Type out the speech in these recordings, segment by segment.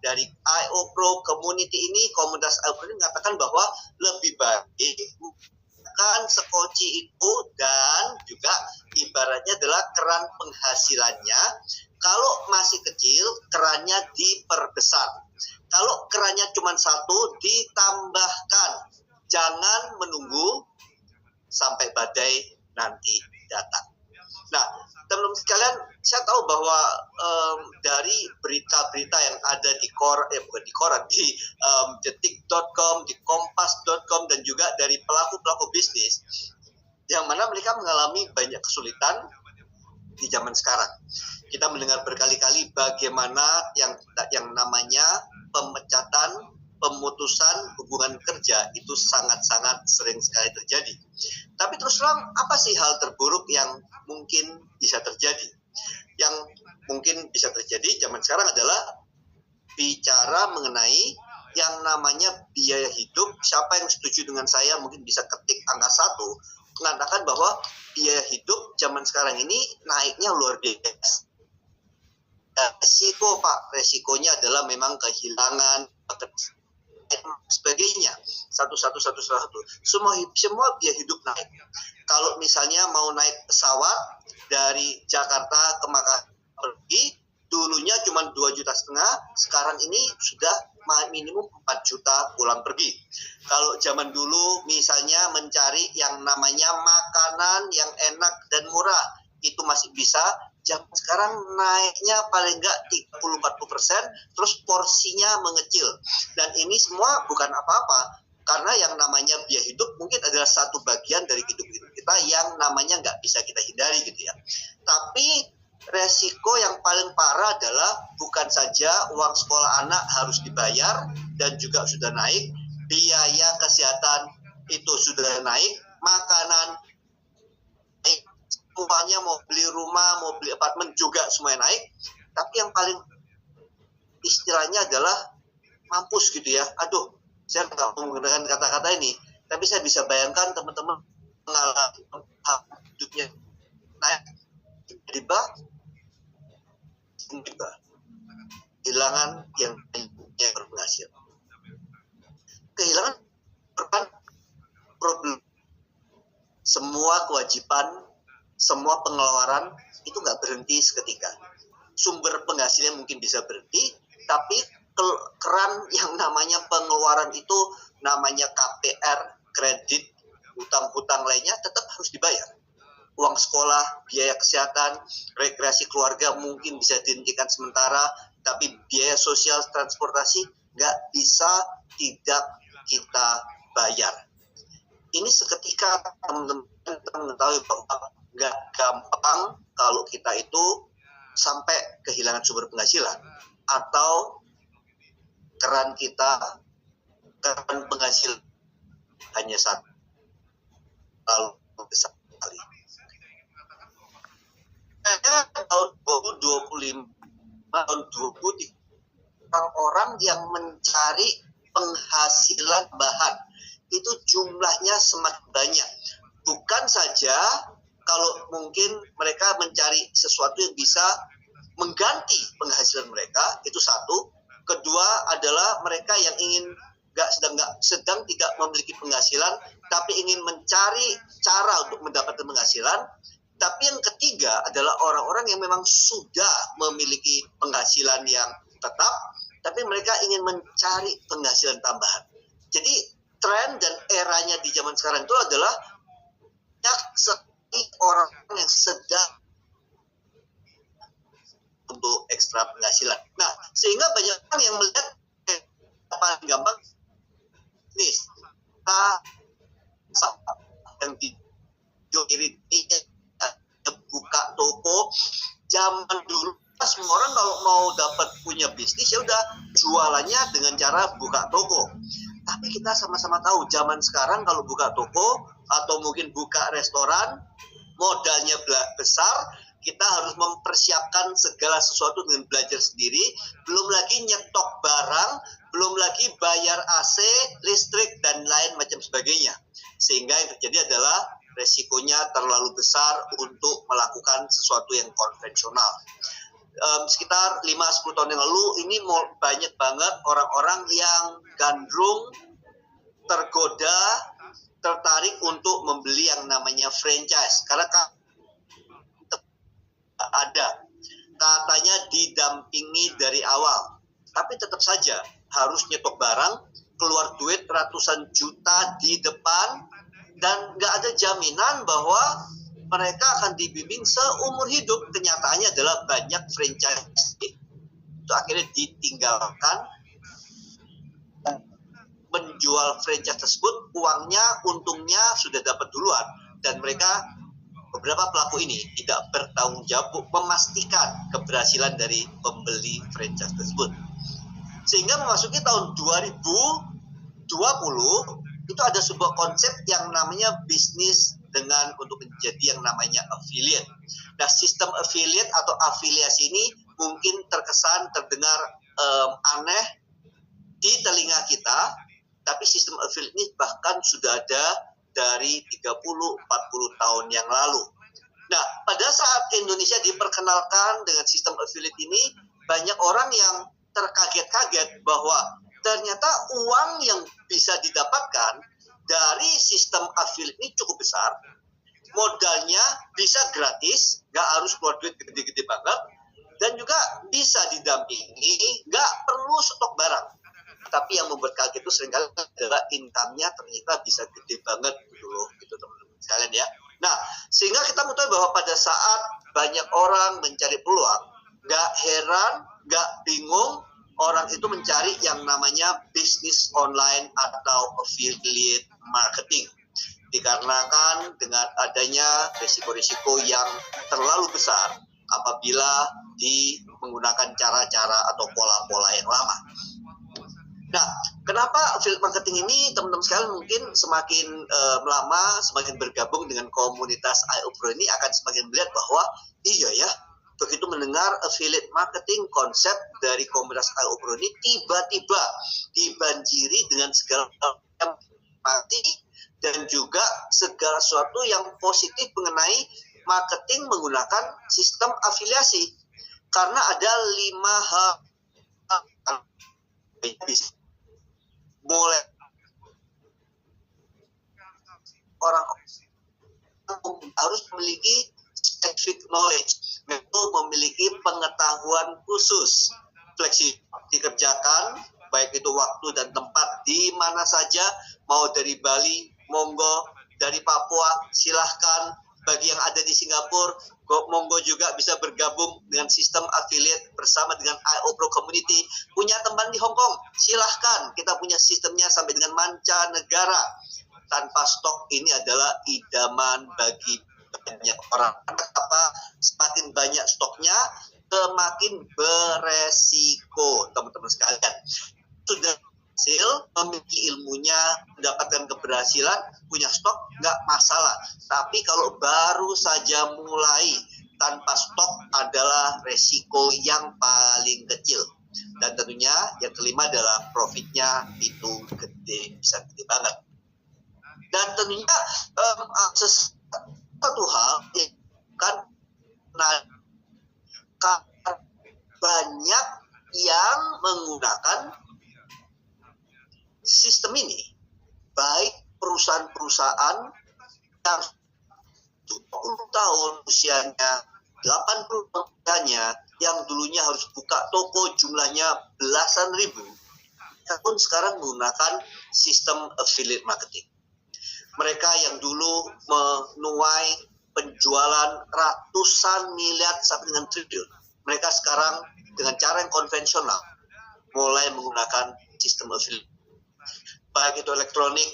dari IO Pro Community ini, komunitas IO Pro ini mengatakan bahwa lebih baik kan sekoci itu, dan juga ibaratnya adalah keran penghasilannya kalau masih kecil kerannya diperbesar, kalau kerannya cuma satu ditambahkan, jangan menunggu sampai badai nanti datang. Nah, teman-teman sekalian, saya tahu bahwa dari berita-berita yang ada di di detik.com, di kompas.com, dan juga dari pelaku-pelaku bisnis, yang mana mereka mengalami banyak kesulitan di zaman sekarang. Kita mendengar berkali-kali bagaimana yang namanya pemecatan, pemutusan hubungan kerja itu sangat-sangat sering sekali terjadi. Tapi terus terang, apa sih hal terburuk yang mungkin bisa terjadi? Yang mungkin bisa terjadi zaman sekarang adalah bicara mengenai yang namanya biaya hidup. Siapa yang setuju dengan saya mungkin bisa ketik angka 1, mengatakan bahwa biaya hidup zaman sekarang ini naiknya luar biasa. Resiko, Pak, resikonya adalah memang kehilangan pekerjaan, sebagainya, semua biaya hidup naik. Kalau misalnya mau naik pesawat dari Jakarta ke Makassar pergi, dulunya cuma 2,5 juta, sekarang ini sudah minimum 4 juta pulang pergi. Kalau zaman dulu misalnya mencari yang namanya makanan yang enak dan murah, itu masih bisa. Zaman sekarang naiknya paling enggak 30-40%, terus porsinya mengecil. Dan ini semua bukan apa-apa, karena yang namanya biaya hidup mungkin adalah satu bagian dari hidup kita yang namanya nggak bisa kita hindari gitu ya. Tapi resiko yang paling parah adalah bukan saja uang sekolah anak harus dibayar dan juga sudah naik, biaya kesehatan itu sudah naik, makanan naik, semuanya, mau beli rumah, mau beli apartemen juga semuanya naik. Tapi yang paling istilahnya adalah mampus gitu ya. Aduh, saya nggak mau menggunakan kata-kata ini, tapi saya bisa bayangkan teman-teman mengalami hidupnya naik, tiba-tiba kehilangan yang berhasil, kehilangan problem, semua kewajiban, semua pengeluaran itu nggak berhenti seketika. Sumber penghasilan mungkin bisa berhenti, tapi keran yang namanya pengeluaran itu, namanya KPR, kredit, hutang-hutang lainnya tetap harus dibayar. Uang sekolah, biaya kesehatan, rekreasi keluarga mungkin bisa dihentikan sementara, tapi biaya sosial, transportasi nggak bisa tidak kita bayar. Ini seketika teman-teman mengetahui bahwa nggak gampang kalau kita itu sampai kehilangan sumber penghasilan, atau keran penghasil hanya satu, lalu besar sekali. Tahun 2025, tahun 2030, orang-orang yang mencari penghasilan tambahan itu jumlahnya semakin banyak. Bukan saja kalau mungkin mereka mencari sesuatu yang bisa mengganti penghasilan mereka, itu satu. Kedua adalah mereka yang sedang tidak memiliki penghasilan, tapi ingin mencari cara untuk mendapatkan penghasilan. Tapi yang ketiga adalah orang-orang yang memang sudah memiliki penghasilan yang tetap, tapi mereka ingin mencari penghasilan tambahan. Jadi tren dan eranya di zaman sekarang itu adalah banyak sekali orang yang sedang untuk ekstra penghasilan. Nah, sehingga banyak orang yang melihat paling gampang nih, yang di kiri ini buka toko. Zaman dulu semua orang kalau mau dapat punya bisnis ya udah jualannya dengan cara buka toko. Tapi kita sama-sama tahu zaman sekarang kalau buka toko atau mungkin buka restoran, modalnya besar, kita harus mempersiapkan segala sesuatu dengan belajar sendiri, belum lagi nyetok barang, belum lagi bayar AC, listrik, dan lain macam sebagainya. Sehingga yang terjadi adalah resikonya terlalu besar untuk melakukan sesuatu yang konvensional. sekitar 5-10 tahun yang lalu ini banyak banget orang-orang yang gandrung, tergoda, tertarik untuk membeli yang namanya franchise karena ada katanya didampingi dari awal, tapi tetap saja harus nyetok barang, keluar duit ratusan juta di depan, dan nggak ada jaminan bahwa mereka akan dibimbing seumur hidup. Kenyataannya adalah banyak franchise itu akhirnya ditinggalkan, menjual franchise tersebut, untungnya sudah dapat duluan, dan mereka beberapa pelaku ini tidak bertanggung jawab memastikan keberhasilan dari pembeli franchise tersebut. Sehingga memasuki tahun 2020 itu ada sebuah konsep yang namanya bisnis untuk menjadi yang namanya affiliate. Nah, sistem affiliate atau afiliasi ini mungkin terdengar aneh di telinga kita, tapi sistem affiliate ini bahkan sudah ada dari 30-40 tahun yang lalu. Nah, pada saat Indonesia diperkenalkan dengan sistem affiliate ini, banyak orang yang terkaget-kaget bahwa ternyata uang yang bisa didapatkan dari sistem affiliate ini cukup besar. Modalnya bisa gratis, nggak harus keluar duit gede-gede banget, dan juga bisa didampingi, nggak perlu stok barang. Tapi yang membuat kaget itu seringkali adalah income-nya ternyata bisa gede banget gitu loh, gitu teman-teman sekalian ya. Nah, sehingga kita mengetahui bahwa pada saat banyak orang mencari peluang, nggak heran, nggak bingung orang itu mencari yang namanya bisnis online atau affiliate marketing. Dikarenakan dengan adanya risiko-risiko yang terlalu besar apabila menggunakan cara-cara atau pola-pola yang lama. Nah, kenapa affiliate marketing ini teman-teman sekalian mungkin semakin lama, semakin bergabung dengan komunitas iOpro ini akan semakin melihat bahwa iya ya, begitu mendengar affiliate marketing konsep dari komunitas iOpro ini tiba-tiba dibanjiri dengan segala yang mati dan juga segala sesuatu yang positif mengenai marketing menggunakan sistem afiliasi. Karena ada 5 hal mulai orang harus memiliki specific knowledge, yaitu memiliki pengetahuan khusus, fleksibel dikerjakan, baik itu waktu dan tempat di mana saja, mau dari Bali, monggo, dari Papua, silahkan, bagi yang ada di Singapura, monggo juga bisa bergabung dengan sistem affiliate bersama dengan iOpro Community. Punya teman di Hong Kong, silahkan, kita punya sistemnya sampai dengan mancanegara. Tanpa stok ini adalah idaman bagi banyak orang. Apa semakin banyak stoknya, semakin beresiko, teman-teman sekalian. Sudah hasil, memiliki ilmunya, mendapatkan keberhasilan, punya stok, nggak masalah. Tapi kalau baru saja mulai tanpa stok adalah resiko yang paling kecil. Dan tentunya yang kelima adalah profitnya itu gede, bisa gede banget. Dan tentunya satu hal kan banyak yang menggunakan sistem ini, baik perusahaan-perusahaan yang 20 tahun usianya, 80 tahunnya, yang dulunya harus buka toko jumlahnya belasan ribu, pun sekarang menggunakan sistem affiliate marketing. Mereka yang dulu menuai penjualan ratusan miliar sampai dengan triliun, mereka sekarang dengan cara yang konvensional mulai menggunakan sistem affiliate. Baik itu elektronik,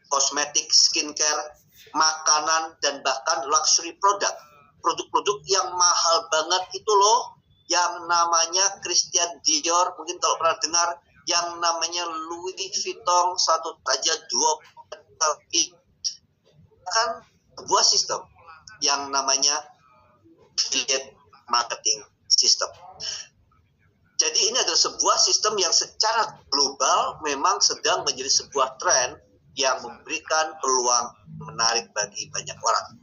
kosmetik, skincare, makanan, dan bahkan luxury product. Produk-produk yang mahal banget itu loh, yang namanya Christian Dior, mungkin kalau pernah dengar, yang namanya Louis Vuitton, satu saja 2 kan sebuah sistem yang namanya affiliate marketing system. Jadi ini adalah sebuah sistem yang secara global memang sedang menjadi sebuah tren yang memberikan peluang menarik bagi banyak orang.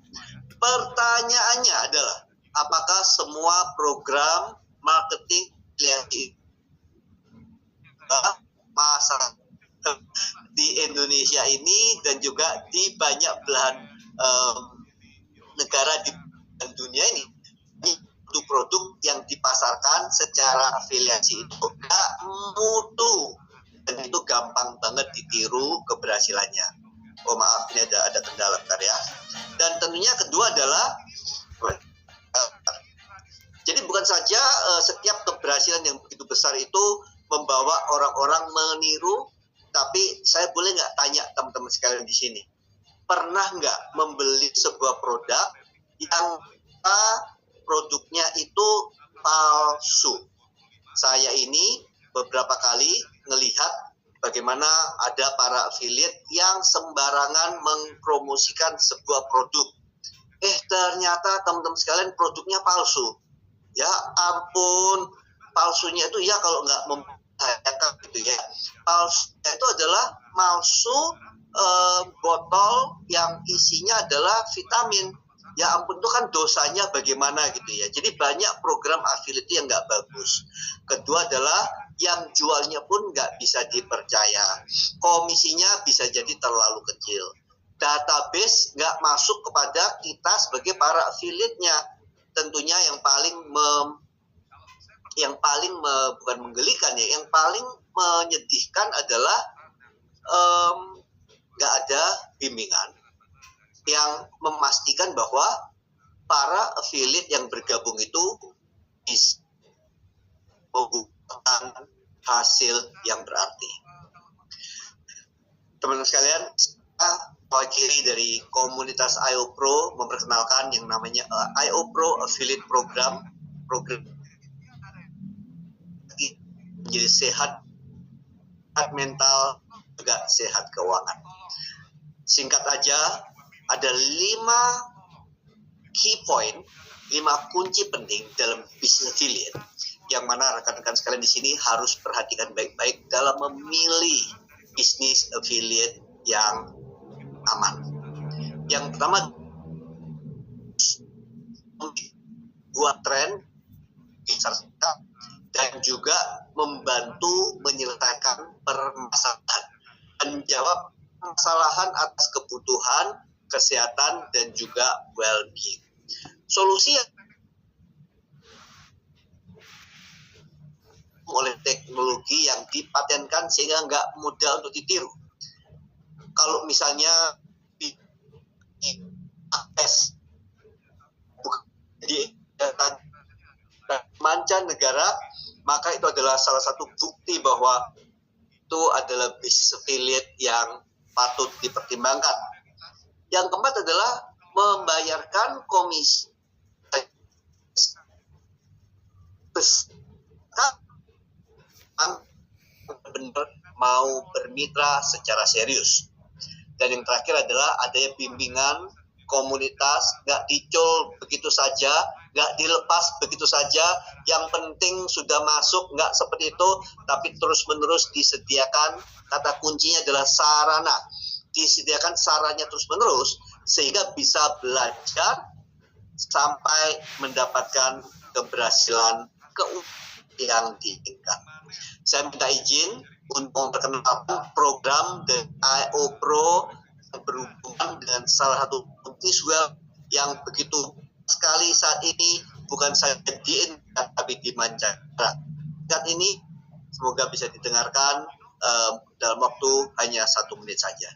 Pertanyaannya adalah, apakah semua program marketing masa di Indonesia ini dan juga di banyak belahan negara di dunia ini produk yang dipasarkan secara afiliasi itu nggak mutu dan itu gampang banget ditiru keberhasilannya. Oh maaf, ini ada kendala bentar ya. Dan tentunya kedua adalah jadi bukan saja setiap keberhasilan yang begitu besar itu membawa orang-orang meniru, tapi saya boleh nggak tanya teman-teman sekalian di sini, pernah nggak membeli sebuah produk yang produknya itu palsu? Saya ini beberapa kali melihat bagaimana ada para affiliate yang sembarangan mempromosikan sebuah produk. Ternyata teman-teman sekalian produknya palsu. Ya ampun, palsunya itu ya kalau nggak membahayakan gitu ya. Palsunya itu adalah botol yang isinya adalah vitamin. Ya ampun, itu kan dosanya bagaimana gitu ya. Jadi banyak program affiliate yang nggak bagus. Kedua adalah yang jualnya pun nggak bisa dipercaya. Komisinya bisa jadi terlalu kecil. Database nggak masuk kepada kita sebagai para affiliate-nya. Tentunya yang paling bukan menggelikan ya, yang paling menyedihkan adalah nggak ada bimbingan yang memastikan bahwa para affiliate yang bergabung itu bisa membuahkan hasil yang berarti. Teman-teman sekalian, saya wakili dari komunitas IO Pro memperkenalkan yang namanya IO Pro Affiliate Program menjadi sehat mental juga sehat keuangan. Singkat aja, ada 5 key point, 5 kunci penting dalam bisnis affiliate yang mana rekan-rekan sekalian di sini harus perhatikan baik-baik dalam memilih bisnis affiliate yang aman. Yang pertama, buat tren dan juga membantu menyelesaikan permasalahan, menjawab permasalahan atas kebutuhan kesehatan dan juga well-being. Solusi oleh teknologi yang dipatenkan sehingga nggak mudah untuk ditiru. Kalau misalnya di akses di mancanegara, maka itu adalah salah satu bukti bahwa itu adalah bisnis affiliate yang patut dipertimbangkan. Yang keempat adalah membayarkan komisi. Benar mau bermitra secara serius. Dan yang terakhir adalah adanya bimbingan komunitas, nggak dicol begitu saja, nggak dilepas begitu saja. Yang penting sudah masuk, nggak seperti itu, tapi terus-menerus disediakan. Kata kuncinya adalah sarana. Disediakan sarannya terus-menerus sehingga bisa belajar sampai mendapatkan keberhasilan yang diinginkan. Saya minta izin untuk memperkenalkan program The IO Pro yang berhubungan dengan salah satu bisnis web yang begitu sekali saat ini bukan saja di Indonesia tapi di mancanegara. Saat ini semoga bisa didengarkan dalam waktu hanya 1 menit saja.